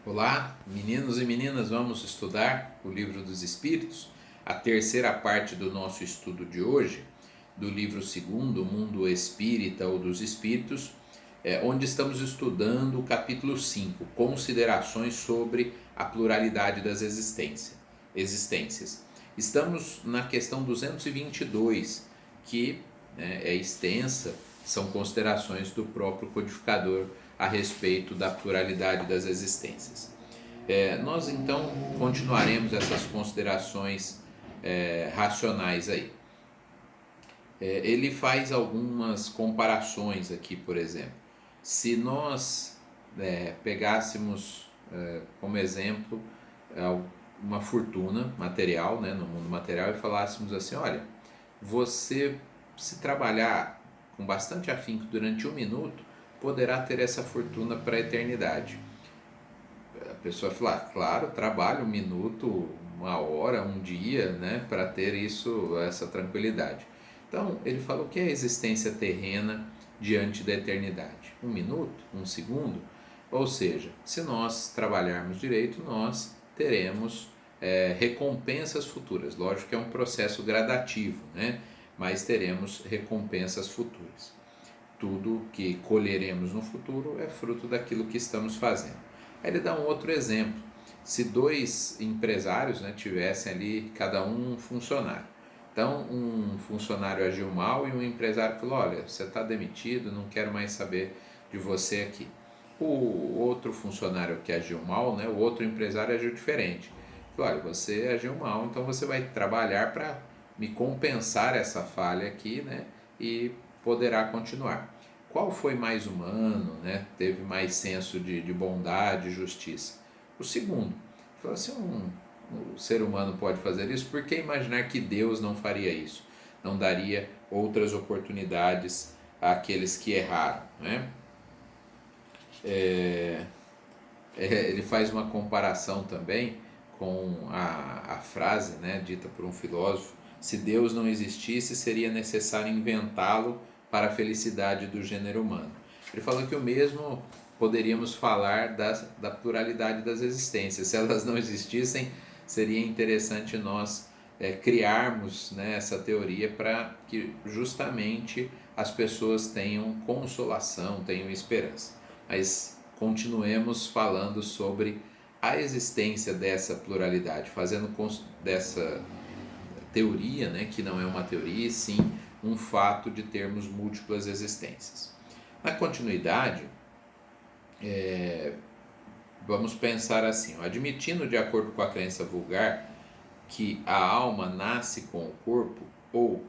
Olá, meninos e meninas, vamos estudar o Livro dos Espíritos, a terceira parte do nosso estudo de hoje, do livro segundo, O Mundo Espírita ou dos Espíritos, onde estamos estudando o capítulo 5, Considerações sobre a Pluralidade das Existências. Estamos na questão 222, que é extensa, são considerações do próprio codificador a respeito da pluralidade das existências. Nós então continuaremos essas considerações racionais aí. Ele faz algumas comparações aqui, por exemplo. Se nós pegássemos como exemplo uma fortuna material, né, no mundo material, e falássemos assim: olha, você, se trabalhar com bastante afinco durante 1 minuto, poderá ter essa fortuna para a eternidade. A pessoa fala: claro, trabalho 1 minuto, 1 hora, um dia, né, para ter isso, essa tranquilidade. Então, ele fala: o que é a existência terrena diante da eternidade? 1 minuto, 1 segundo? Ou seja, se nós trabalharmos direito, nós teremos recompensas futuras. Lógico que é um processo gradativo, né? Mas teremos recompensas futuras. Tudo que colheremos no futuro é fruto daquilo que estamos fazendo. Aí ele dá um outro exemplo. Se dois empresários, né, tivessem ali cada um funcionário. Então, um funcionário agiu mal e um empresário falou: olha, você está demitido, não quero mais saber de você aqui. O outro funcionário que agiu mal, né, o outro empresário agiu diferente. Falou: olha, você agiu mal, então você vai trabalhar para me compensar essa falha aqui, né, e poderá continuar. Qual foi mais humano, né? Teve mais senso de bondade e justiça? O segundo. Falou assim: um ser humano pode fazer isso, por que imaginar que Deus não faria isso? Não daria outras oportunidades àqueles que erraram, né? Ele faz uma comparação também com a frase, né, dita por um filósofo: se Deus não existisse, seria necessário inventá-lo para a felicidade do gênero humano. Ele falou que o mesmo poderíamos falar da pluralidade das existências. Se elas não existissem, seria interessante nós criarmos, né, essa teoria para que justamente as pessoas tenham consolação, tenham esperança. Mas continuemos falando sobre a existência dessa pluralidade, fazendo dessa teoria, né, que não é uma teoria, e sim um fato de termos múltiplas existências. Na continuidade, vamos pensar assim: admitindo, de acordo com a crença vulgar, que a alma nasce com o corpo, ou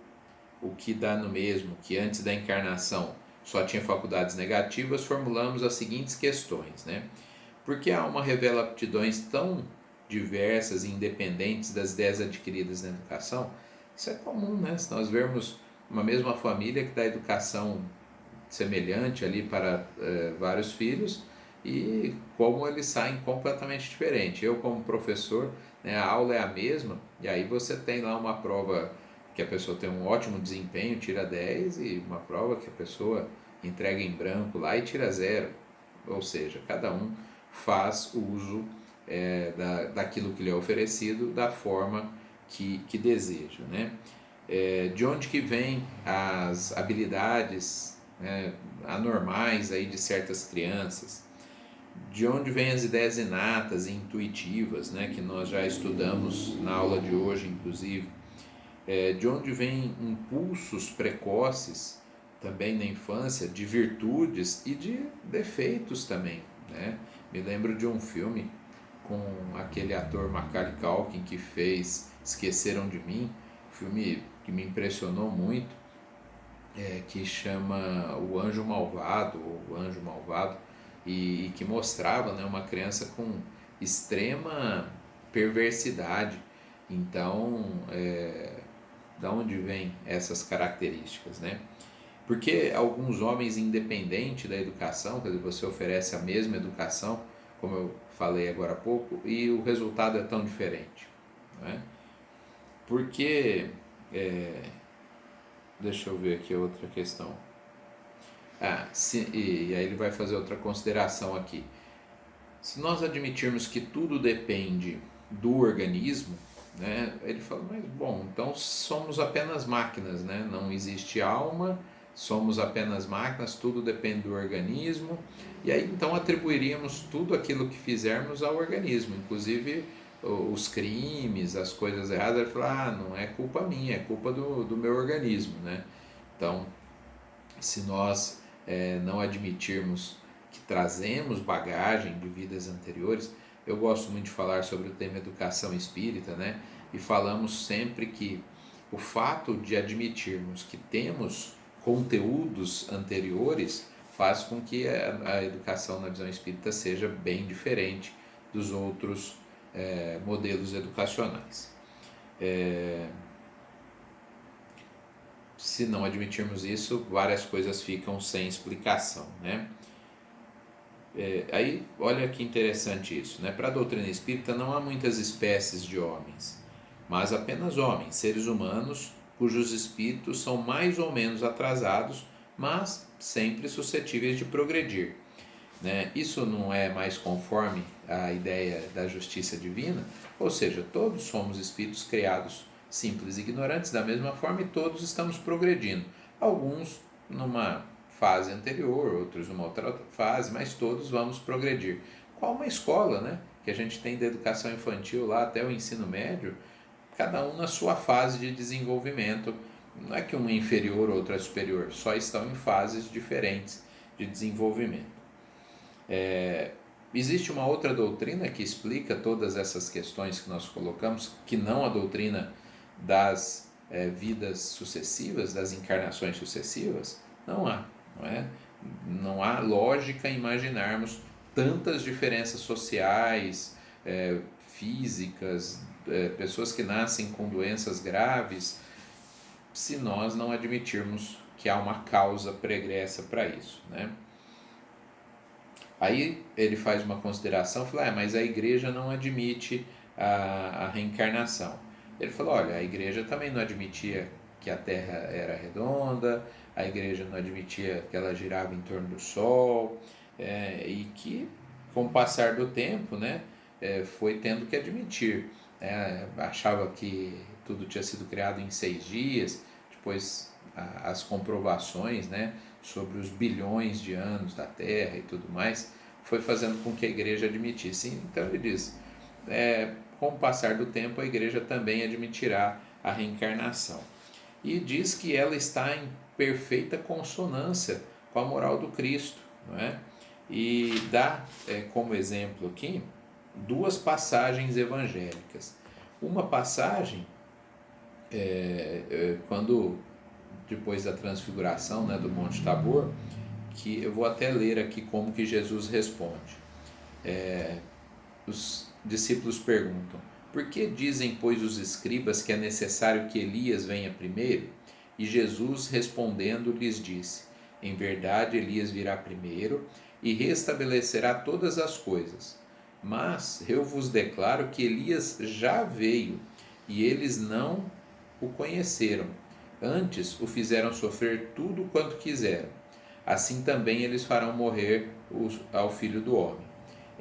o que dá no mesmo, que antes da encarnação só tinha faculdades negativas, formulamos as seguintes questões, né? Por que a alma revela aptidões tão diversas e independentes das ideias adquiridas na educação? Isso é comum, né? Se nós vermos uma mesma família que dá educação semelhante ali para vários filhos, e como eles saem completamente diferentes. Eu, como professor, né, a aula é a mesma, e aí você tem lá uma prova que a pessoa tem um ótimo desempenho, tira 10, e uma prova que a pessoa entrega em branco lá e tira 0. Ou seja, cada um faz o uso daquilo que lhe é oferecido da forma que deseja, né? De onde que vêm as habilidades, né, anormais aí de certas crianças? De onde vêm as ideias inatas e intuitivas, né, que nós já estudamos na aula de hoje, inclusive? De onde vêm impulsos precoces também na infância, de virtudes e de defeitos também, né? Me lembro de um filme com aquele ator Macaulay Culkin que fez Esqueceram de Mim, filme que me impressionou muito, que chama O Anjo Malvado, ou O Anjo Malvado, e que mostrava, né, uma criança com extrema perversidade. Então, da onde vêm essas características, né? Porque alguns homens, independente da educação, quer dizer, você oferece a mesma educação, como eu falei agora há pouco, e o resultado é tão diferente, né? Porque, deixa eu ver aqui outra questão. E aí ele vai fazer outra consideração aqui. Se nós admitirmos que tudo depende do organismo, né, ele fala, mas bom, então somos apenas máquinas, né? Não existe alma, somos apenas máquinas, tudo depende do organismo, e aí então atribuiríamos tudo aquilo que fizermos ao organismo, inclusive os crimes, as coisas erradas. Ele fala, não é culpa minha, é culpa do meu organismo, né? Então, se nós não admitirmos que trazemos bagagem de vidas anteriores, eu gosto muito de falar sobre o tema educação espírita, né? E falamos sempre que o fato de admitirmos que temos conteúdos anteriores faz com que a educação na visão espírita seja bem diferente dos outros modelos educacionais. Se não admitirmos isso, várias coisas ficam sem explicação, né? Aí, olha que interessante isso, né? Para a doutrina espírita não há muitas espécies de homens, mas apenas homens, seres humanos, cujos espíritos são mais ou menos atrasados, mas sempre suscetíveis de progredir, né? Isso não é mais conforme a ideia da justiça divina? Ou seja, todos somos espíritos criados simples e ignorantes da mesma forma e todos estamos progredindo. Alguns numa fase anterior, outros numa outra fase, mas todos vamos progredir. Qual uma escola, né? Que a gente tem da educação infantil lá até o ensino médio, cada um na sua fase de desenvolvimento. Não é que um é inferior, outro é superior, só estão em fases diferentes de desenvolvimento. Existe uma outra doutrina que explica todas essas questões que nós colocamos, que não a doutrina das vidas sucessivas, das encarnações sucessivas? Não há, não é? Não há lógica em imaginarmos tantas diferenças sociais, físicas, pessoas que nascem com doenças graves, se nós não admitirmos que há uma causa pregressa para isso, né? Aí ele faz uma consideração, fala, mas a igreja não admite a reencarnação. Ele falou, olha, a igreja também não admitia que a Terra era redonda, a igreja não admitia que ela girava em torno do Sol, e que com o passar do tempo, né, foi tendo que admitir. Achava que tudo tinha sido criado em 6 dias, depois as comprovações, né, sobre os bilhões de anos da Terra e tudo mais, foi fazendo com que a igreja admitisse. Então ele diz, com o passar do tempo a igreja também admitirá a reencarnação. E diz que ela está em perfeita consonância com a moral do Cristo, não é? E dá como exemplo aqui 2 passagens evangélicas. Uma passagem, quando depois da transfiguração, né, do Monte Tabor, que eu vou até ler aqui como que Jesus responde. Os discípulos perguntam, por que dizem, pois, os escribas que é necessário que Elias venha primeiro? E Jesus respondendo lhes disse, em verdade Elias virá primeiro e restabelecerá todas as coisas. Mas eu vos declaro que Elias já veio e eles não o conheceram. Antes o fizeram sofrer tudo quanto quiseram. Assim também eles farão morrer ao Filho do Homem.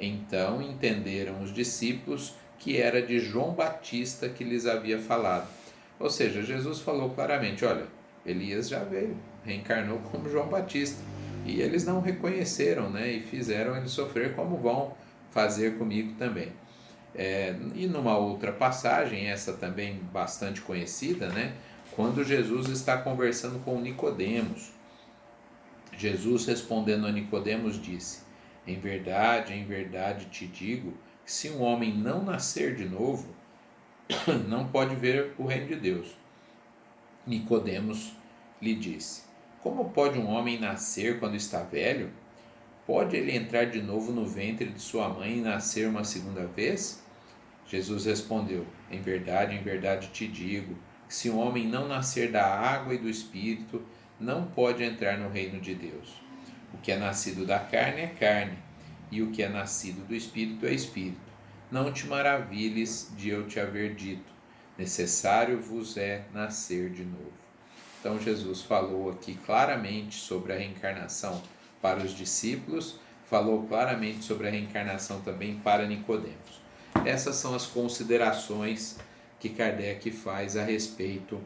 Então entenderam os discípulos que era de João Batista que lhes havia falado. Ou seja, Jesus falou claramente, olha, Elias já veio, reencarnou como João Batista. E eles não reconheceram, né, e fizeram ele sofrer como vão fazer comigo também. E numa outra passagem, essa também bastante conhecida, né, quando Jesus está conversando com Nicodemos, Jesus respondendo a Nicodemos disse, em verdade te digo, que se um homem não nascer de novo, não pode ver o reino de Deus. Nicodemos lhe disse, como pode um homem nascer quando está velho? Pode ele entrar de novo no ventre de sua mãe e nascer uma segunda vez? Jesus respondeu, em verdade te digo, que se um homem não nascer da água e do Espírito, não pode entrar no reino de Deus. O que é nascido da carne é carne, e o que é nascido do Espírito é Espírito. Não te maravilhes de eu te haver dito, necessário vos é nascer de novo. Então Jesus falou aqui claramente sobre a reencarnação para os discípulos, falou claramente sobre a reencarnação também para Nicodemos. Essas são as considerações que Kardec faz a respeito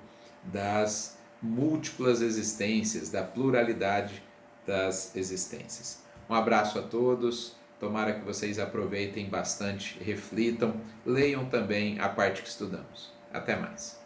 das múltiplas existências, da pluralidade das existências. Um abraço a todos, tomara que vocês aproveitem bastante, reflitam, leiam também a parte que estudamos. Até mais.